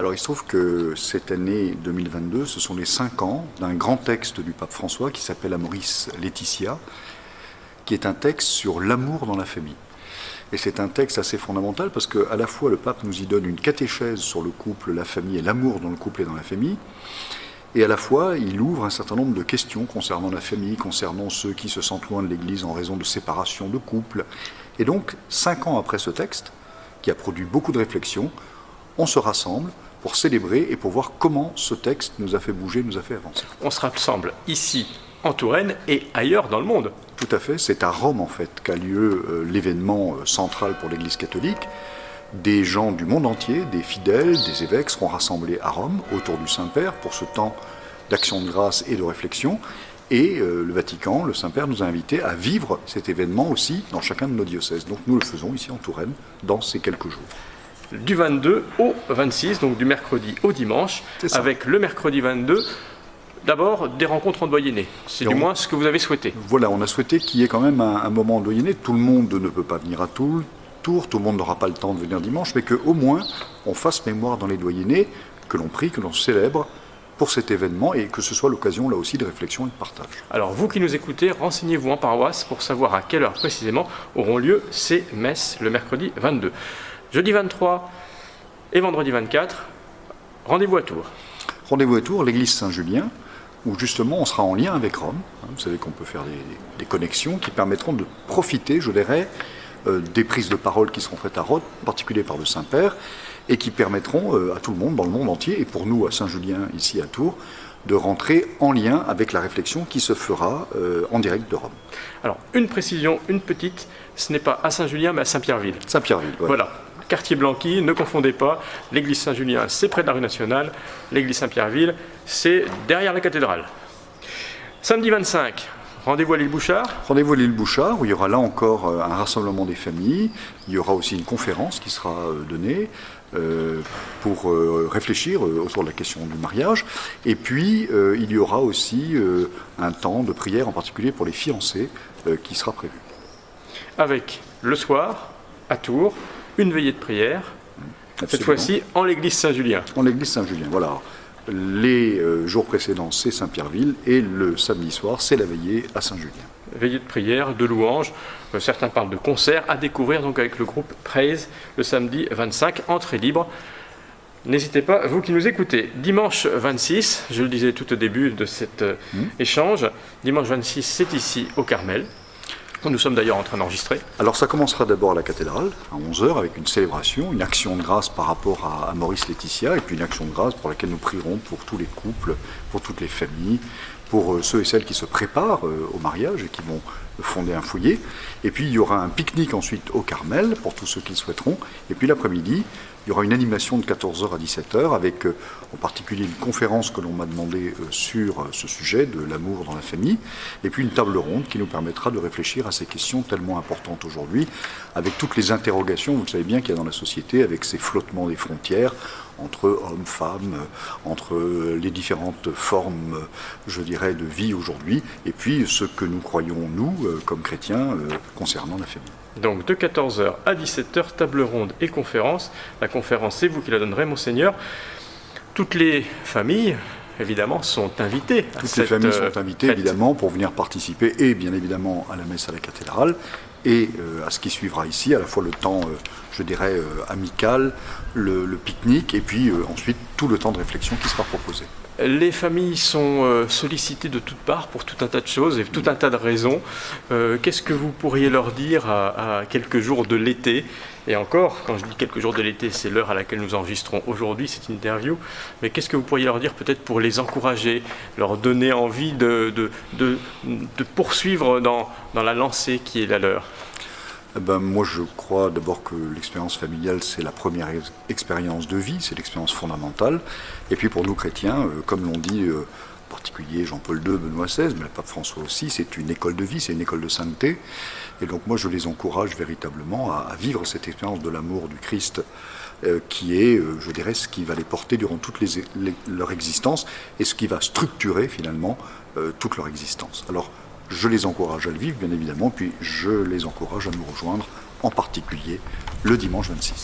Alors il se trouve que cette année 2022, ce sont les 5 ans d'un grand texte du pape François qui s'appelle Amoris Laetitia, qui est un texte sur l'amour dans la famille. Et c'est un texte assez fondamental parce qu'à la fois le pape nous y donne une catéchèse sur le couple, la famille et l'amour dans le couple et dans la famille, et à la fois il ouvre un certain nombre de questions concernant la famille, concernant ceux qui se sentent loin de l'Église en raison de séparation de couple. Et donc, 5 ans après ce texte, qui a produit beaucoup de réflexions, on se rassemble pour célébrer et pour voir comment ce texte nous a fait bouger, nous a fait avancer. On se rassemble ici, en Touraine, et ailleurs dans le monde. Tout à fait, c'est à Rome en fait qu'a lieu l'événement central pour l'Église catholique. Des gens du monde entier, des fidèles, des évêques seront rassemblés à Rome autour du Saint-Père pour ce temps d'action de grâce et de réflexion. Et le Vatican, le Saint-Père, nous a invités à vivre cet événement aussi dans chacun de nos diocèses. Donc nous le faisons ici en Touraine dans ces quelques jours. Du 22 au 26, donc du mercredi au dimanche, avec le mercredi 22, d'abord des rencontres en doyenné. C'est du moins ce que vous avez souhaité. Voilà, on a souhaité qu'il y ait quand même un moment en doyenné. Tout le monde ne peut pas venir à tout le monde n'aura pas le temps de venir dimanche, mais qu'au moins on fasse mémoire dans les doyennés, que l'on prie, que l'on célèbre pour cet événement et que ce soit l'occasion là aussi de réflexion et de partage. Alors vous qui nous écoutez, renseignez-vous en paroisse pour savoir à quelle heure précisément auront lieu ces messes le mercredi 22. Jeudi 23 et vendredi 24, rendez-vous à Tours. Rendez-vous à Tours, l'église Saint-Julien, où justement on sera en lien avec Rome. Vous savez qu'on peut faire des connexions qui permettront de profiter, je dirais, des prises de parole qui seront faites à Rome, en particulier par le Saint-Père, et qui permettront à tout le monde, dans le monde entier, et pour nous à Saint-Julien, ici à Tours, de rentrer en lien avec la réflexion qui se fera en direct de Rome. Alors, une précision, une petite, ce n'est pas à Saint-Julien, mais à Saint-Pierreville. Saint-Pierreville, voilà. Quartier Blanqui, ne confondez pas, l'église Saint-Julien, c'est près de la rue nationale, l'église Saint-Pierreville, c'est derrière la cathédrale. Samedi 25, rendez-vous à l'île Bouchard. Rendez-vous à l'île Bouchard, où il y aura là encore un rassemblement des familles. Il y aura aussi une conférence qui sera donnée pour réfléchir autour de la question du mariage. Et puis, il y aura aussi un temps de prière, en particulier pour les fiancés, qui sera prévu. Avec le soir, à Tours, une veillée de prière, cette fois-ci en l'église Saint-Julien. En l'église Saint-Julien, voilà. Les jours précédents, c'est Saint-Pierreville, et le samedi soir, c'est la veillée à Saint-Julien. Veillée de prière, de louanges, certains parlent de concerts, à découvrir donc avec le groupe Praise le samedi 25, entrée libre. N'hésitez pas, vous qui nous écoutez. Dimanche 26, je le disais tout au début de cet échange, dimanche 26, c'est ici au Carmel. Nous sommes d'ailleurs en train d'enregistrer. Alors ça commencera d'abord à la cathédrale, à 11h, avec une célébration, une action de grâce par rapport à Maurice Laetitia, et puis une action de grâce pour laquelle nous prierons pour tous les couples, pour toutes les familles, pour ceux et celles qui se préparent au mariage et qui vont fonder un foyer. Et puis il y aura un pique-nique ensuite au Carmel, pour tous ceux qui le souhaiteront. Et puis l'après-midi, il y aura une animation de 14h à 17h, avec en particulier une conférence que l'on m'a demandé sur ce sujet de l'amour dans la famille, et puis une table ronde qui nous permettra de réfléchir à ces questions tellement importantes aujourd'hui, avec toutes les interrogations, vous le savez bien, qu'il y a dans la société, avec ces flottements des frontières entre hommes, femmes, entre les différentes formes, je dirais, de vie aujourd'hui, et puis ce que nous croyons, nous, comme chrétiens, concernant la famille. Donc de 14h à 17h, table ronde et conférence. La conférence, c'est vous qui la donnerez, Monseigneur. Toutes les familles, évidemment, sont invitées. Toutes les familles sont invitées, évidemment, pour venir participer, et bien évidemment à la messe à la cathédrale, et à ce qui suivra ici, à la fois le temps, je dirais, amical, le pique-nique, et puis ensuite tout le temps de réflexion qui sera proposé. Les familles sont sollicitées de toutes parts pour tout un tas de choses et tout un tas de raisons. Qu'est-ce que vous pourriez leur dire à quelques jours de l'été? Et encore, quand je dis quelques jours de l'été, c'est l'heure à laquelle nous enregistrons aujourd'hui cette interview. Mais qu'est-ce que vous pourriez leur dire peut-être pour les encourager, leur donner envie de poursuivre dans la lancée qui est la leur? Moi, je crois d'abord que l'expérience familiale, c'est la première expérience de vie, c'est l'expérience fondamentale. Et puis pour nous chrétiens, comme l'ont dit en particulier Jean-Paul II, Benoît XVI, mais le pape François aussi, c'est une école de vie, c'est une école de sainteté. Et donc moi, je les encourage véritablement à vivre cette expérience de l'amour du Christ qui est, je dirais, ce qui va les porter durant toute leur existence et ce qui va structurer finalement toute leur existence. Alors, je les encourage à le vivre, bien évidemment, puis je les encourage à nous rejoindre, en particulier le dimanche 26.